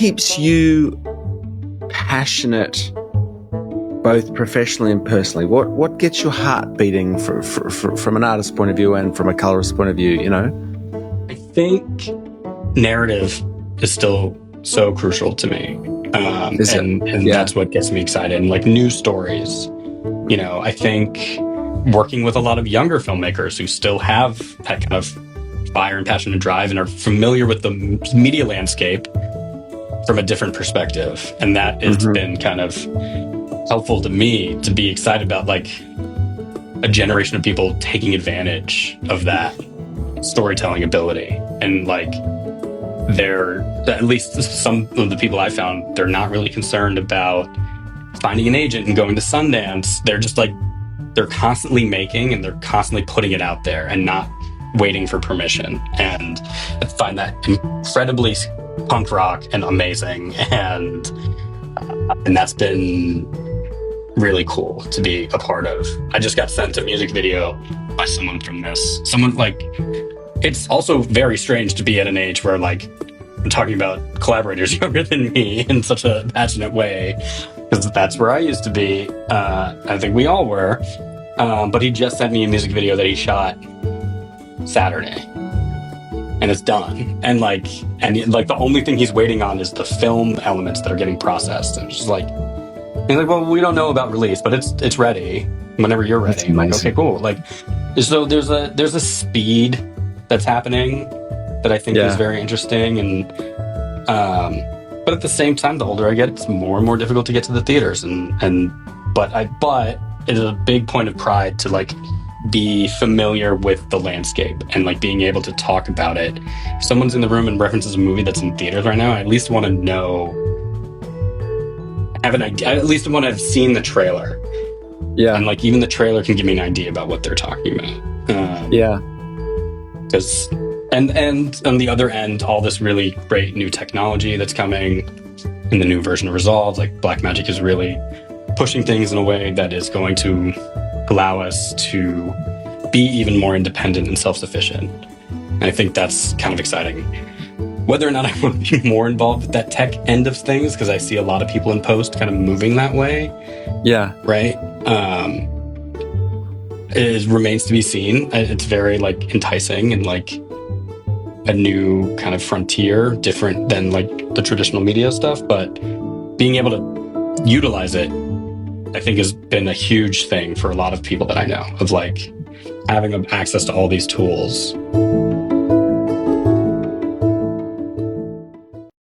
keeps you passionate, both professionally and personally? What gets your heart beating from an artist's point of view and from a colorist's point of view, you know? I think narrative is still so crucial to me. And that's what gets me excited. And like new stories, you know, I think working with a lot of younger filmmakers who still have that kind of fire and passion and drive and are familiar with the media landscape from a different perspective. And that has been kind of helpful to me to be excited about, like, a generation of people taking advantage of that storytelling ability. And like, they're, at least some of the people I found, they're not really concerned about finding an agent and going to Sundance. They're just like, they're constantly making and they're constantly putting it out there and not waiting for permission. And I find that incredibly punk rock and amazing. And that's been really cool to be a part of. I just got sent a music video by someone from this. Someone, like, it's also very strange to be at an age where, like, I'm talking about collaborators younger than me in such a passionate way, because that's where I used to be. I think we all were. But he just sent me a music video that he shot Saturday, and it's done. And the only thing he's waiting on is the film elements that are getting processed. And it's just like, he's like, well, we don't know about release, but it's ready whenever you're ready. I'm like, okay, cool. Like, so there's a speed that's happening that I think is very interesting. And but at the same time, the older I get, it's more and more difficult to get to the theaters. But it is a big point of pride to, like, be familiar with the landscape and, like, being able to talk about it. If someone's in the room and references a movie that's in theaters right now, I at least want to know, have an idea. I at least want to have seen the trailer. Yeah. And, like, even the trailer can give me an idea about what they're talking about. Because, and on the other end, all this really great new technology that's coming in the new version of Resolve, like, Blackmagic is really pushing things in a way that is going to allow us to be even more independent and self-sufficient. And I think that's kind of exciting. Whether or not I want to be more involved with that tech end of things, because I see a lot of people in post kind of moving that way. Yeah. Right? It remains to be seen. It's very, like, enticing and, like, a new kind of frontier, different than, like, the traditional media stuff. But being able to utilize it, I think, has been a huge thing for a lot of people that I know, of, like, having access to all these tools.